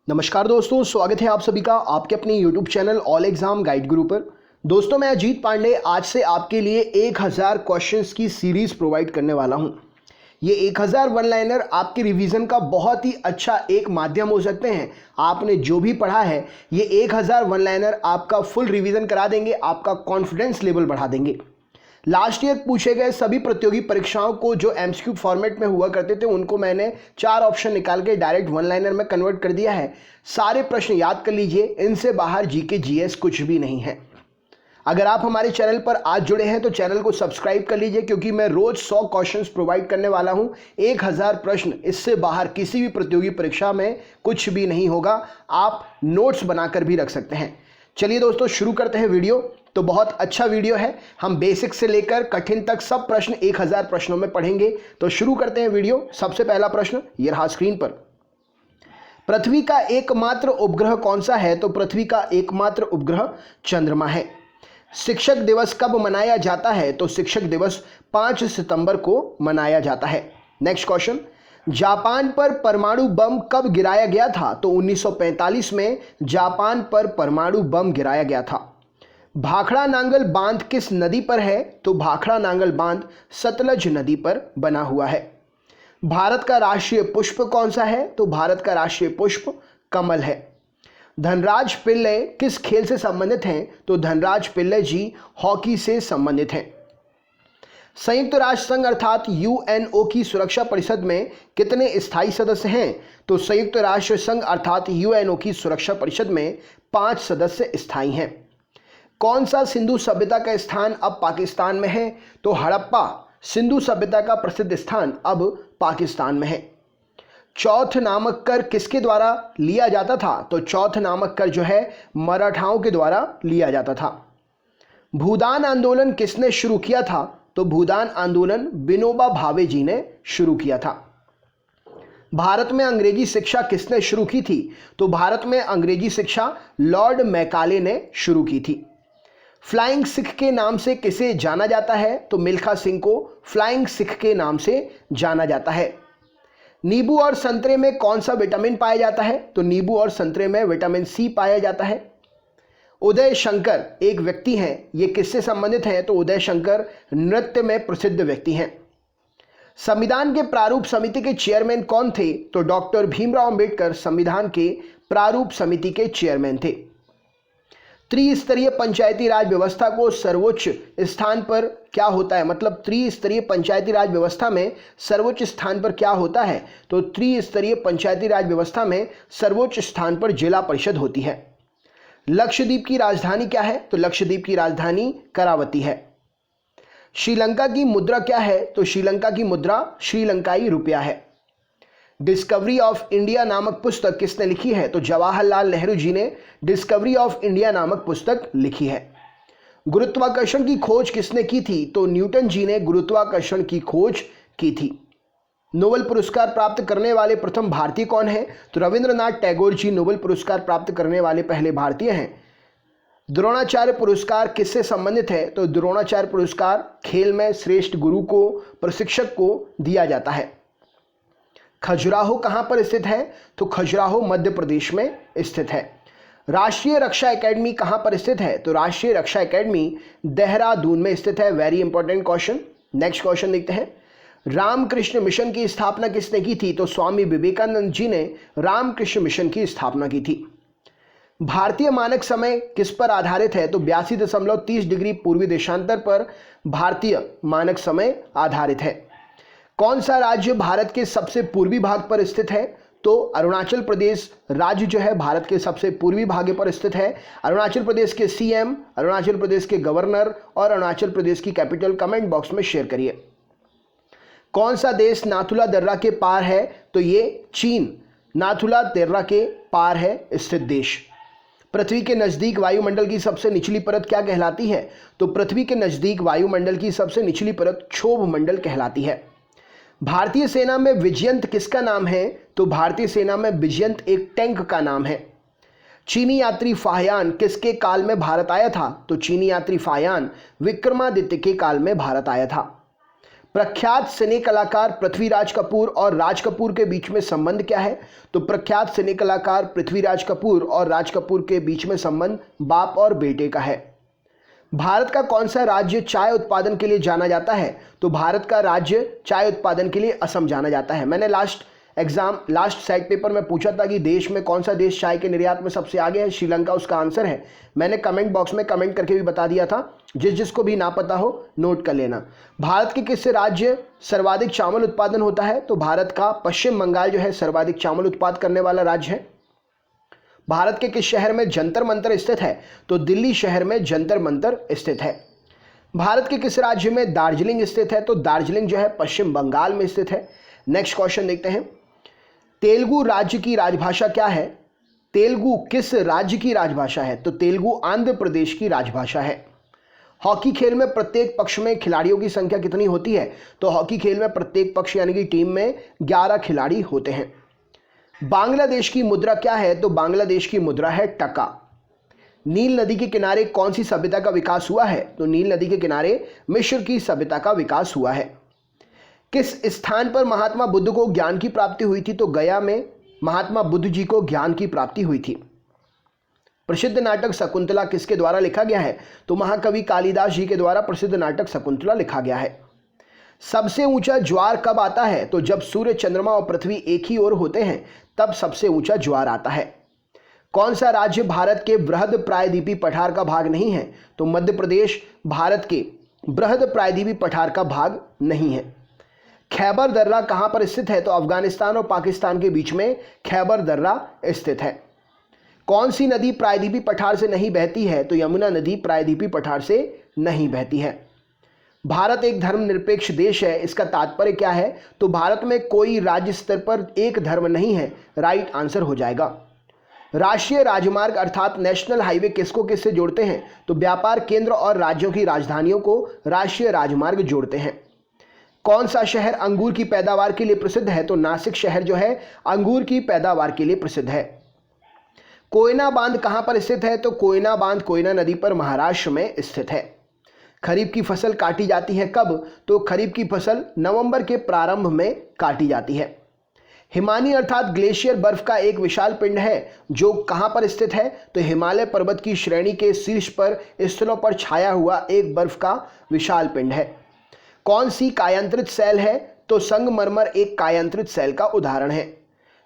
नमस्कार दोस्तों, स्वागत है आप सभी का आपके अपने YouTube channel all exam guide गुरु पर। दोस्तों, मैं अजीत पांडे आज से आपके लिए 1000 क्वेश्चंस की सीरीज प्रोवाइड करने वाला हूं। ये 1000 वन लाइनर आपके रिवीजन का बहुत ही अच्छा एक माध्यम हो सकते हैं। आपने जो भी पढ़ा है ये 1000 वन लाइनर आपका फुल रिवीजन करा देंगे, आपका कॉन्फिडेंस लेवल बढ़ा देंगे। लास्ट ईयर पूछे गए सभी प्रतियोगी परीक्षाओं को जो एमसीक्यू फॉर्मेट में हुआ करते थे उनको मैंने 4 ऑप्शन निकाल के डायरेक्ट वन लाइनर में कन्वर्ट कर दिया है। सारे प्रश्न याद कर लीजिए, इनसे बाहर जीके जीएस कुछ भी नहीं है। अगर आप हमारे चैनल पर आज जुड़े हैं तो चैनल को सब्सक्राइब कर लीजिए, क्योंकि मैं रोज 100 क्वेश्चंस प्रोवाइड करने वाला हूं। 1000 प्रश्न, इससे बाहर किसी भी प्रतियोगी परीक्षा में कुछ भी नहीं होगा। आप नोट्स बनाकर भी रख सकते हैं। चलिए दोस्तों, शुरू करते हैं वीडियो। तो बहुत अच्छा वीडियो है, हम बेसिक से लेकर कठिन तक सब प्रश्न 1000 प्रश्नों में पढ़ेंगे। तो शुरू करते हैं वीडियो। सबसे पहला प्रश्न ये रहा स्क्रीन पर। पृथ्वी का एकमात्र उपग्रह कौन सा है? तो पृथ्वी का एकमात्र उपग्रह चंद्रमा है। शिक्षक दिवस कब मनाया जाता है? तो शिक्षक दिवस 5 सितंबर को मनाया जाता है। नेक्स्ट क्वेश्चन, जापान पर परमाणु बम कब गिराया गया था? तो 1945 में जापान पर परमाणु बम गिराया गया था। भाखड़ा नांगल बांध किस नदी पर है? तो भाखड़ा नांगल बांध सतलज नदी पर बना हुआ है। भारत का राष्ट्रीय पुष्प कौन सा है? तो भारत का राष्ट्रीय पुष्प कमल है। धनराज पिल्ले किस खेल से संबंधित हैं? तो धनराज पिल्ले जी हॉकी से संबंधित हैं। संयुक्त राष्ट्र संघ अर्थात यूएनओ की सुरक्षा परिषद में कितने स्थायी सदस्य हैं? तो संयुक्त राष्ट्र संघ अर्थात यूएनओ की सुरक्षा परिषद में 5 सदस्य स्थायी हैं। कौन सा सिंधु सभ्यता का स्थान अब पाकिस्तान में है? तो हड़प्पा सिंधु सभ्यता का प्रसिद्ध स्थान अब पाकिस्तान में है। चौथ नामक कर किसके द्वारा लिया जाता था? तो चौथ नामक कर जो है मराठाओं के द्वारा लिया जाता था। भूदान आंदोलन किसने शुरू किया था? तो भूदान आंदोलन विनोबा भावे जी ने शुरू किया था। भारत में अंग्रेजी शिक्षा किसने शुरू की थी? तो भारत में अंग्रेजी शिक्षा लॉर्ड मैकाले ने शुरू की थी। फ्लाइंग सिख के नाम से किसे जाना जाता है? तो मिल्खा सिंह को फ्लाइंग सिख के नाम से जाना जाता है। नींबू और संतरे में कौन सा विटामिन पाया जाता है? तो नींबू और संतरे में विटामिन सी पाया जाता है। उदय शंकर एक व्यक्ति हैं, ये किससे संबंधित हैं? तो उदय शंकर नृत्य में प्रसिद्ध व्यक्ति हैं। संविधान के प्रारूप समिति के चेयरमैन कौन थे? तो डॉक्टर भीमराव अंबेडकर संविधान के प्रारूप समिति के चेयरमैन थे। त्रिस्तरीय पंचायती राज व्यवस्था को सर्वोच्च स्थान पर क्या होता है? मतलब त्रिस्तरीय पंचायती राज व्यवस्था में सर्वोच्च स्थान पर क्या होता है? तो त्रिस्तरीय पंचायती राज व्यवस्था में सर्वोच्च स्थान पर जिला परिषद होती है। लक्षद्वीप की राजधानी क्या है? तो लक्षद्वीप की राजधानी करावती है। श्रीलंका की मुद्रा क्या है? तो श्रीलंका की मुद्रा श्रीलंकाई रुपया है। डिस्कवरी ऑफ इंडिया नामक पुस्तक किसने लिखी है? तो जवाहरलाल नेहरू जी ने डिस्कवरी ऑफ इंडिया नामक पुस्तक लिखी है। गुरुत्वाकर्षण की खोज किसने की थी? तो न्यूटन जी ने गुरुत्वाकर्षण की खोज की थी। नोबेल पुरस्कार प्राप्त करने वाले प्रथम भारतीय कौन है? तो रविंद्रनाथ टैगोर जी नोबेल पुरस्कार प्राप्त करने वाले पहले भारतीय हैं। द्रोणाचार्य पुरस्कार किससे संबंधित है? तो द्रोणाचार्य पुरस्कार खेल में श्रेष्ठ गुरु को, प्रशिक्षक को दिया जाता है। खजुराहो कहां पर स्थित है? तो खजुराहो मध्य प्रदेश में स्थित है। राष्ट्रीय रक्षा एकेडमी कहां पर स्थित है? तो राष्ट्रीय रक्षा एकेडमी देहरादून में स्थित है। Very important question. Next question देखते हैं। रामकृष्ण मिशन की स्थापना किसने की थी? तो स्वामी विवेकानंद जी ने रामकृष्ण मिशन की स्थापना की थी। भारतीय मानक समय किस पर आधारित है? तो 82.30 डिग्री पूर्वी देशांतर पर भारतीय मानक समय आधारित है। कौन सा राज्य भारत के सबसे पूर्वी भाग पर स्थित है? तो अरुणाचल प्रदेश राज्य जो है भारत के सबसे पूर्वी भाग पर स्थित है। अरुणाचल प्रदेश के सीएम, अरुणाचल प्रदेश के गवर्नर और अरुणाचल प्रदेश की कैपिटल कमेंट बॉक्स में शेयर करिए। कौन सा देश नाथुला दर्रा के पार है? तो ये चीन नाथुला दर्रा के पार है स्थित देश। पृथ्वी के नजदीक वायुमंडल की सबसे निचली परत क्या कहलाती है? तो पृथ्वी के नजदीक वायुमंडल की सबसे निचली परत क्षोभ मंडल कहलाती है। भारतीय सेना में विजयंत किसका नाम है? तो भारतीय सेना में विजयंत एक टैंक का नाम है। चीनी यात्री फाहयान किसके काल में भारत आया था? तो चीनी यात्री फाहयान विक्रमादित्य के काल में भारत आया था। प्रख्यात सिने कलाकार पृथ्वीराज कपूर और राज कपूर के बीच में संबंध क्या है? तो प्रख्यात सिने कलाकार पृथ्वीराज कपूर और राज कपूर के बीच में संबंध बाप और बेटे का है। भारत का कौन सा राज्य चाय उत्पादन के लिए जाना जाता है? तो भारत का राज्य चाय उत्पादन के लिए असम जाना जाता है। मैंने लास्ट साइड पेपर में पूछा था कि देश में कौन सा देश चाय के निर्यात में सबसे आगे है। श्रीलंका उसका आंसर है। मैंने कमेंट बॉक्स में कमेंट करके भी बता दिया था, जिसको भी ना पता हो नोट कर लेना। भारत के किस राज्य सर्वाधिक चावल उत्पादन होता है? तो भारत का पश्चिम बंगाल जो है सर्वाधिक चावल उत्पादन करने वाला राज्य है। भारत के किस शहर में जंतर मंतर स्थित है? तो दिल्ली शहर में जंतर मंतर स्थित है। भारत के किस राज्य में दार्जिलिंग स्थित है? तो दार्जिलिंग जो है पश्चिम बंगाल में स्थित है। नेक्स्ट क्वेश्चन देखते हैं। तेलुगु राज्य की राजभाषा क्या है? तेलुगु किस राज्य की राजभाषा है? तो तेलुगु आंध्र प्रदेश की राजभाषा है। हॉकी खेल में प्रत्येक पक्ष में खिलाड़ियों की संख्या कितनी होती है? तो हॉकी खेल में प्रत्येक पक्ष यानी कि टीम में 11 खिलाड़ी होते हैं। बांग्लादेश की मुद्रा क्या है? तो बांग्लादेश की मुद्रा है टका। नील नदी के किनारे कौन सी सभ्यता का विकास हुआ है? तो नील नदी के किनारे मिस्र की सभ्यता का विकास हुआ है। किस स्थान पर महात्मा बुद्ध को ज्ञान की प्राप्ति हुई थी? तो गया में महात्मा बुद्ध जी को ज्ञान की प्राप्ति हुई थी। प्रसिद्ध नाटक शकुंतला किसके द्वारा लिखा गया है? तो महाकवि कालिदास जी के द्वारा प्रसिद्ध नाटक शकुंतला लिखा गया है। सबसे ऊंचा ज्वार कब आता है? तो जब सूर्य, चंद्रमा और पृथ्वी एक ही ओर होते हैं तब सबसे ऊंचा ज्वार आता है। कौन सा राज्य भारत के बृहद प्रायद्वीपीय पठार का भाग नहीं है? तो मध्य प्रदेश भारत के बृहद प्रायद्वीपीय पठार का भाग नहीं है। खैबर दर्रा कहां पर स्थित है? तो अफगानिस्तान और पाकिस्तान के बीच में खैबर दर्रा स्थित है। कौन सी नदी प्रायद्वीपीय पठार से नहीं बहती है? तो यमुना नदी प्रायद्वीपीय पठार से नहीं बहती है। भारत एक धर्मनिरपेक्ष देश है, इसका तात्पर्य क्या है? तो भारत में कोई राज्य स्तर पर एक धर्म नहीं है। राइट आंसर हो जाएगा। राष्ट्रीय राजमार्ग अर्थात नेशनल हाईवे किसको किससे जोड़ते हैं? तो व्यापार केंद्र और राज्यों की राजधानियों को राष्ट्रीय राजमार्ग जोड़ते हैं। कौन सा शहर अंगूर की पैदावार के लिए प्रसिद्ध है? तो नासिक शहर जो है अंगूर की पैदावार के लिए प्रसिद्ध है। कोयना बांध कहां पर स्थित है? तो कोयना बांध कोयना नदी पर महाराष्ट्र में स्थित है। खरीफ की फसल काटी जाती है कब? तो खरीफ की फसल नवंबर के प्रारंभ में काटी जाती है। हिमानी अर्थात ग्लेशियर बर्फ का एक विशाल पिंड है जो कहां पर स्थित है? तो हिमालय पर्वत की श्रेणी के शीर्ष पर स्थलों पर छाया हुआ एक बर्फ का विशाल पिंड है। कौन सी कायांतरित सेल है? तो संगमरमर एक कायांतरित सेल का उदाहरण है।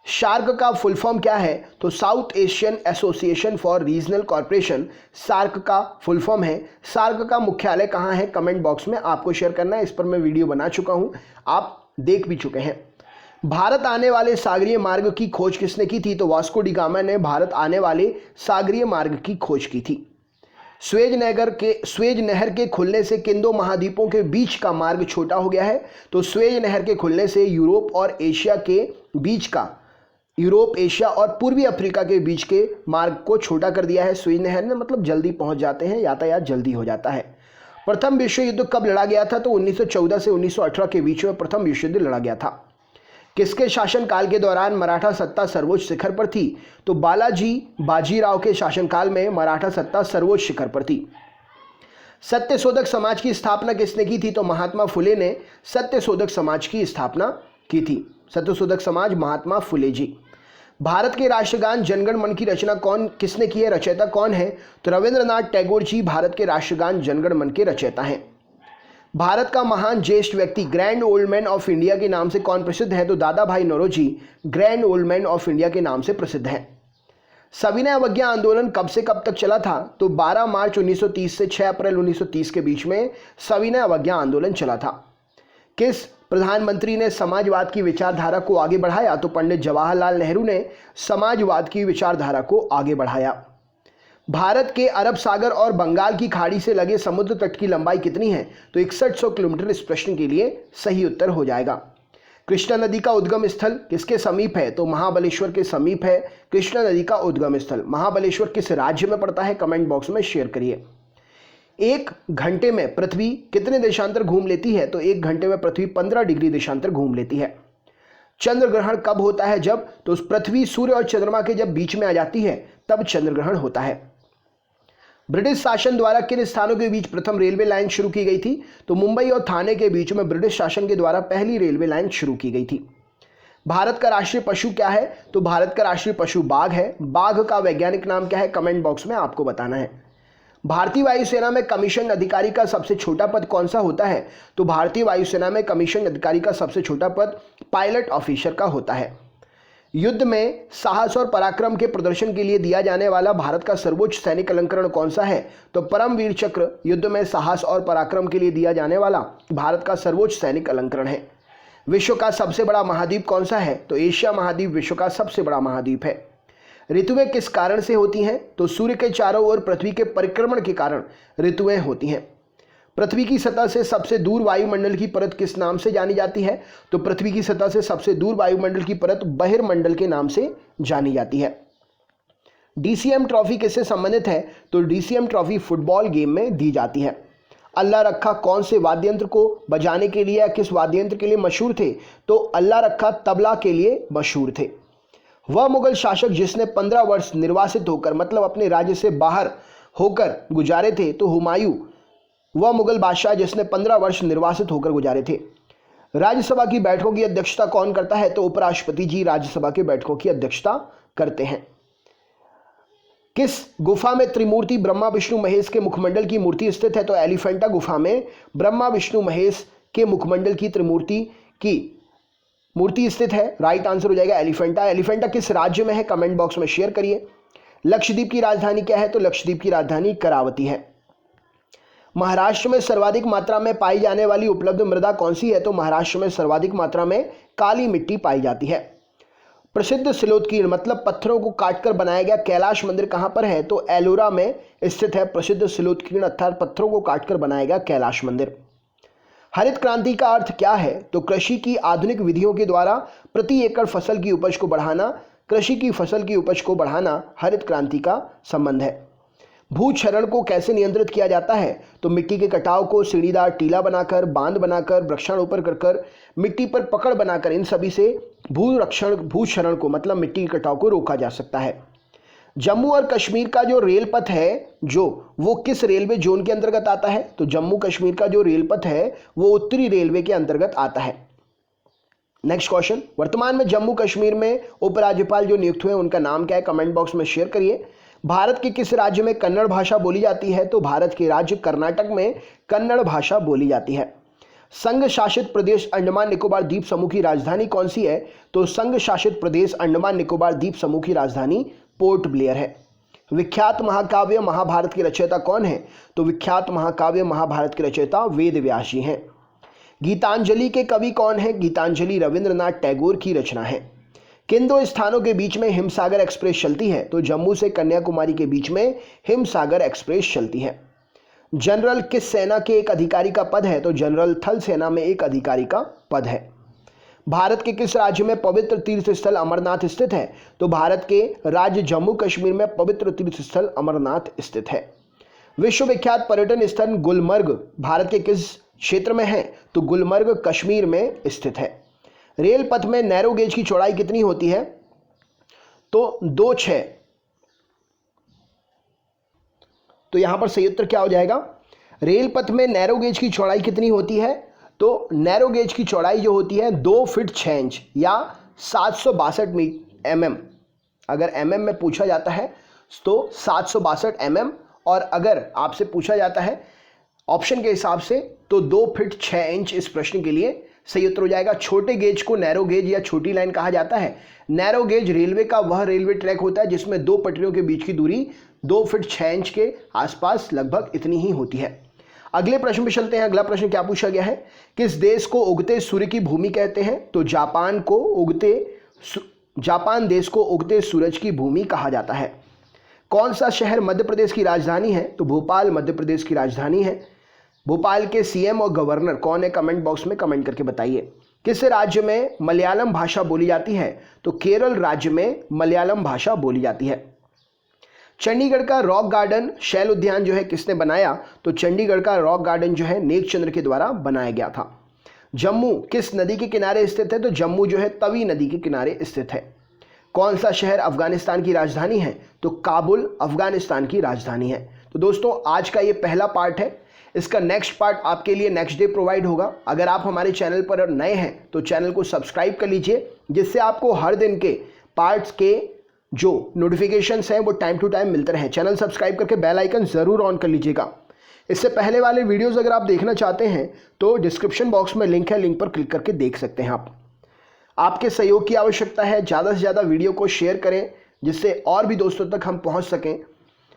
शार्क का फुल फॉर्म क्या है? तो South Asian Association for Regional Corporation SAARC का फुल फॉर्म है। सार्क का मुख्यालय कहाँ है? कमेंट बॉक्स में आपको शेयर करना है। इस पर मैं वीडियो बना चुका हूँ, आप देख भी चुके हैं। भारत आने वाले सागरीय मार्ग की खोज किसने की थी? तो वास्को डी गामा ने भारत आने वाले सागरीय मार्ग की खोज की थी। स्वेज नहर के खुलने से किन दो महाद्वीपों के बीच का मार्ग छोटा हो गया है? तो स्वेज नहर के खुलने से यूरोप और एशिया के बीच का यूरोप, एशिया और पूर्वी अफ्रीका के बीच के मार्ग को छोटा कर दिया है स्वेज नहर ने, मतलब जल्दी पहुंच जाते हैं, यातायात जल्दी हो जाता है। प्रथम विश्व युद्ध कब लड़ा गया था? तो 1914 से 1918 के बीच में प्रथम विश्व युद्ध लड़ा गया था। किसके शासनकाल के दौरान मराठा सत्ता सर्वोच्च शिखर पर थी? तो बालाजी बाजीराव के शासनकाल में मराठा सत्ता सर्वोच्च शिखर पर थी। सत्यशोधक समाज की स्थापना किसने की थी? तो महात्मा फुले ने सत्यशोधक समाज की स्थापना की थी। सत्यशोधक समाज महात्मा फुले जी। भारत के राष्ट्रगान जनगण मन की रचना किसने की है? रचयिता कौन है? तो रविंद्रनाथ टैगोर जी भारत के राष्ट्रगान जनगण मन के रचयिता हैं। भारत का महान ज्येष्ठ व्यक्ति grand old man of India के नाम से कौन प्रसिद्ध है? तो Dadabhai Naoroji grand old man of India के नाम से प्रसिद्ध है। सविनय अवज्ञा आंदोलन कब से कब तक चला था? तो 12 मार्च 1930 से 6 अप्रैल 1930 के बीच में सविनय अवज्ञा आंदोलन चला था। किस प्रधानमंत्री ने समाजवाद की विचारधारा को आगे बढ़ाया? तो पंडित जवाहरलाल नेहरू ने समाजवाद की विचारधारा को आगे बढ़ाया। भारत के अरब सागर और बंगाल की खाड़ी से लगे समुद्र तट की लंबाई कितनी है? तो 6100 किलोमीटर। इस प्रश्न के लिए सही उत्तर हो जाएगा। कृष्णा नदी का उद्गम स्थल किसके समीप है? तो महाबलेश्वर के समीप है कृष्णा नदी का उद्गम स्थल। महाबलेश्वर किस राज्य में पड़ता है? कमेंट बॉक्स में शेयर करिए। एक घंटे में पृथ्वी कितने देशांतर घूम लेती है? तो एक घंटे में पृथ्वी 15 डिग्री देशांतर घूम लेती है। चंद्र ग्रहण कब होता है? जब तो पृथ्वी सूर्य और चंद्रमा के जब बीच में आ जाती है तब चंद्र ग्रहण होता है। ब्रिटिश शासन द्वारा किन स्थानों के बीच प्रथम रेलवे लाइन शुरू की गई थी? तो मुंबई और थाने के बीच में ब्रिटिश शासन के द्वारा पहली रेलवे लाइन शुरू की गई थी। भारत का राष्ट्रीय पशु क्या है? तो भारत का राष्ट्रीय पशु बाघ है। बाघ का वैज्ञानिक नाम क्या है? कमेंट बॉक्स में आपको बताना है। भारतीय वायुसेना में कमीशन अधिकारी का सबसे छोटा पद कौन सा होता है? तो भारतीय वायुसेना में कमीशन अधिकारी का सबसे छोटा पद पायलट ऑफिसर का होता है। युद्ध में साहस और पराक्रम के प्रदर्शन के लिए दिया जाने वाला भारत का सर्वोच्च सैनिक अलंकरण कौन सा है? तो परमवीर चक्र युद्ध में साहस और पराक्रम के लिए दिया जाने वाला भारत का सर्वोच्च सैनिक अलंकरण है। विश्व का सबसे बड़ा महाद्वीप कौन सा है? तो एशिया महाद्वीप विश्व का सबसे बड़ा महाद्वीप है। ऋतुएं किस कारण से होती हैं? तो सूर्य के चारों ओर पृथ्वी के परिक्रमण के कारण ऋतुएं होती हैं। पृथ्वी की सतह से सबसे दूर वायुमंडल की परत किस नाम से जानी जाती है? तो पृथ्वी की सतह से सबसे दूर वायुमंडल की परत बहिर्मंडल के नाम से जानी जाती है। डीसीएम ट्रॉफी किससे संबंधित है? तो डीसीएम ट्रॉफी फुटबॉल गेम में दी जाती है। अल्लाह रखा कौन से वाद्य यंत्र को बजाने के लिए या किस वाद्य यंत्र के लिए मशहूर थे? तो अल्लाह रखा तबला के लिए मशहूर थे। वह मुगल शासक जिसने 15 वर्ष निर्वासित होकर मतलब अपने राज्य से बाहर होकर गुजारे थे, तो हुमायूं वह मुगल बादशाह जिसने 15 वर्ष निर्वासित होकर गुजारे थे। राज्यसभा की बैठकों की अध्यक्षता कौन करता है? तो उपराष्ट्रपति जी राज्यसभा की बैठकों की अध्यक्षता करते हैं। किस गुफा में त्रिमूर्ति ब्रह्मा विष्णु महेश के मुखमंडल की मूर्ति स्थित है? तो एलिफेंटा गुफा में ब्रह्मा विष्णु महेश के मुखमंडल की त्रिमूर्ति की मूर्ति स्थित है। राइट आंसर हो जाएगा एलिफेंटा। एलिफेंटा किस राज्य में है? कमेंट बॉक्स में शेयर करिए। लक्षद्वीप की राजधानी क्या है? तो लक्षद्वीप की राजधानी करावती है। महाराष्ट्र में सर्वाधिक मात्रा में पाई जाने वाली उपलब्ध मृदा कौन सी है? तो महाराष्ट्र में सर्वाधिक मात्रा में काली मिट्टी पाई जाती है। प्रसिद्ध सिलोत्कीर्ण मतलब पत्थरों को काटकर बनाया गया कैलाश मंदिर कहां पर है? तो एलोरा में स्थित है प्रसिद्ध सिलोत्कीर्ण अर्थात पत्थरों को काटकर बनाया गया कैलाश मंदिर। हरित क्रांति का अर्थ क्या है? तो कृषि की आधुनिक विधियों के द्वारा प्रति एकड़ फसल की उपज को बढ़ाना, कृषि की फसल की उपज को बढ़ाना हरित क्रांति का संबंध है। भूक्षरण को कैसे नियंत्रित किया जाता है? तो मिट्टी के कटाव को सीढ़ीदार टीला बनाकर, बांध बनाकर, वृक्षारोपण कर मिट्टी पर पकड़ बनाकर, इन सभी से भूक्षरण को मतलब मिट्टी के कटाव को रोका जा सकता है। जम्मू और कश्मीर का जो रेल पथ है वो किस रेलवे जोन के अंतर्गत आता है? तो जम्मू कश्मीर का जो रेल पथ है वो उत्तरी रेलवे के अंतर्गत आता है। नेक्स्ट क्वेश्चन, वर्तमान में जम्मू कश्मीर में उपराज्यपाल जो नियुक्त हुए उनका नाम क्या है? कमेंट बॉक्स में शेयर करिए। भारत के किस राज्य में कन्नड़ भाषा बोली जाती है? तो भारत के राज्य कर्नाटक में कन्नड़ भाषा बोली जाती है। संघ शासित प्रदेश अंडमान निकोबार द्वीप समूह की राजधानी कौन सी है? तो संघ शासित प्रदेश अंडमान निकोबार द्वीप समूह की राजधानी पोर्ट ब्लेयर है। विख्यात महाकाव्य महाभारत के रचयिता कौन है? तो विख्यात महाकाव्य महाभारत के रचयिता वेद व्यास जी हैं। गीतांजलि के कवि कौन है? गीतांजलि रविंद्रनाथ टैगोर की रचना है। किन दो स्थानों के बीच में हिमसागर एक्सप्रेस चलती है? तो जम्मू से कन्याकुमारी के बीच में हिमसागर एक्सप्रेस चलती है। जनरल किस सेना के एक अधिकारी का पद है? तो जनरल थल सेना में एक अधिकारी का पद है। भारत के किस राज्य में पवित्र तीर्थ स्थल अमरनाथ स्थित है? तो भारत के राज्य जम्मू कश्मीर में पवित्र तीर्थ स्थल अमरनाथ स्थित है। विश्वविख्यात पर्यटन स्थल गुलमर्ग भारत के किस क्षेत्र में है? तो गुलमर्ग कश्मीर में स्थित है। रेल पथ में नैरो गेज की चौड़ाई कितनी होती है? तो 2.6। तो यहां पर सही उत्तर क्या हो जाएगा? रेल पथ में नैरो गेज की चौड़ाई कितनी होती है? तो नैरो गेज की चौड़ाई जो होती है 2 फीट 6 इंच या 762 mm। अगर mm में पूछा जाता है तो 762 mm, और अगर आपसे पूछा जाता है ऑप्शन के हिसाब से तो 2 फीट 6 इंच इस प्रश्न के लिए सही उत्तर हो जाएगा। छोटे गेज को नैरो गेज या छोटी लाइन कहा जाता है। नैरो गेज रेलवे का वह रेलवे ट्रैक होता है जिसमें दो पटरियों के बीच की दूरी 2 फीट 6 इंच के आसपास लगभग इतनी ही होती है। अगले प्रश्न पे चलते हैं। अगला प्रश्न क्या पूछा गया है? किस देश को उगते सूर्य की भूमि कहते हैं? तो जापान देश को उगते सूरज की भूमि कहा जाता है। कौन सा शहर मध्य प्रदेश की राजधानी है? तो भोपाल मध्य प्रदेश की राजधानी है। भोपाल के सीएम और गवर्नर कौन है? कमेंट बॉक्स में कमेंट करके बताइए। किस राज्य में मलयालम भाषा बोली जाती है? तो केरल राज्य में मलयालम भाषा बोली जाती है। चंडीगढ़ का रॉक गार्डन शैल उद्यान जो है किसने बनाया? तो चंडीगढ़ का रॉक गार्डन जो है नेकचंद्र के द्वारा बनाया गया था। जम्मू किस नदी के किनारे स्थित है? तो जम्मू जो है तवी नदी के किनारे स्थित है। कौन सा शहर अफगानिस्तान की राजधानी है? तो काबुल अफगानिस्तान की राजधानी है। तो दोस्तों आज का ये पहला पार्ट है, इसका नेक्स्ट पार्ट आपके लिए नेक्स्ट डे प्रोवाइड होगा। अगर आप हमारे चैनल पर नए हैं तो चैनल को सब्सक्राइब कर लीजिए, जिससे आपको हर दिन के पार्ट्स के जो नोटिफिकेशंस हैं वो टाइम टू टाइम मिलते रहें। चैनल सब्सक्राइब करके बेल आइकन ज़रूर ऑन कर लीजिएगा। इससे पहले वाले वीडियोस अगर आप देखना चाहते हैं तो डिस्क्रिप्शन बॉक्स में लिंक है, लिंक पर क्लिक करके देख सकते हैं आप। आपके सहयोग की आवश्यकता है, ज़्यादा से ज़्यादा वीडियो को शेयर करें जिससे और भी दोस्तों तक हम पहुंच सकें।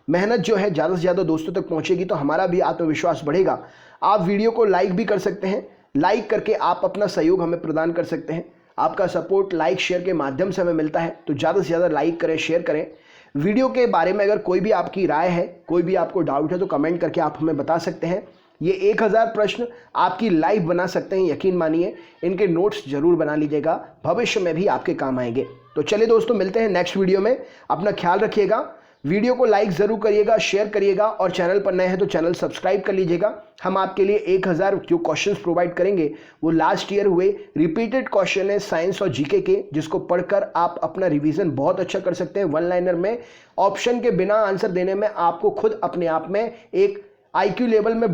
मेहनत जो है ज़्यादा से ज़्यादा दोस्तों तक पहुंचेगी तो हमारा भी आत्मविश्वास बढ़ेगा। आप वीडियो को लाइक भी कर सकते हैं, लाइक करके आप अपना सहयोग हमें प्रदान कर सकते हैं। आपका सपोर्ट लाइक शेयर के माध्यम से हमें मिलता है, तो ज़्यादा से ज़्यादा लाइक करें, शेयर करें। वीडियो के बारे में अगर कोई भी आपकी राय है, कोई भी आपको डाउट है तो कमेंट करके आप हमें बता सकते हैं। ये 1000 प्रश्न आपकी लाइफ बना सकते हैं, यकीन मानिए। इनके नोट्स जरूर बना लीजिएगा, भविष्य में भी आपके काम आएंगे। तो चलिए दोस्तों, मिलते हैं नेक्स्ट वीडियो में। अपना ख्याल रखिएगा, वीडियो को लाइक ज़रूर करिएगा, शेयर करिएगा और चैनल पर नए हैं तो चैनल सब्सक्राइब कर लीजिएगा। हम आपके लिए 1000 जो क्वेश्चंस प्रोवाइड करेंगे वो लास्ट ईयर हुए रिपीटेड क्वेश्चन है साइंस और जीके के, जिसको पढ़कर आप अपना रिवीजन बहुत अच्छा कर सकते हैं। वन लाइनर में ऑप्शन के बिना आंसर देने में आपको खुद अपने आप में एक आईक्यू लेवल में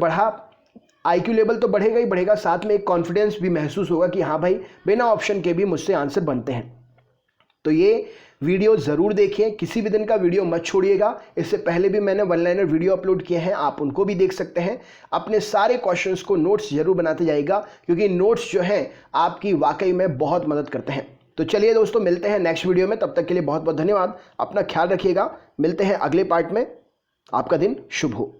आईक्यू लेवल तो बढ़ेगा ही बढ़ेगा, साथ में एक कॉन्फिडेंस भी महसूस होगा कि हाँ भाई, बिना ऑप्शन के भी मुझसे आंसर बनते हैं। तो ये वीडियो ज़रूर देखिए, किसी भी दिन का वीडियो मत छोड़िएगा। इससे पहले भी मैंने वन लाइनर वीडियो अपलोड किए हैं, आप उनको भी देख सकते हैं। अपने सारे क्वेश्चंस को नोट्स जरूर बनाते जाइएगा, क्योंकि नोट्स जो हैं आपकी वाकई में बहुत मदद करते हैं। तो चलिए दोस्तों, मिलते हैं नेक्स्ट वीडियो में। तब तक के लिए बहुत बहुत धन्यवाद। अपना ख्याल रखिएगा, मिलते हैं अगले पार्ट में। आपका दिन शुभ हो।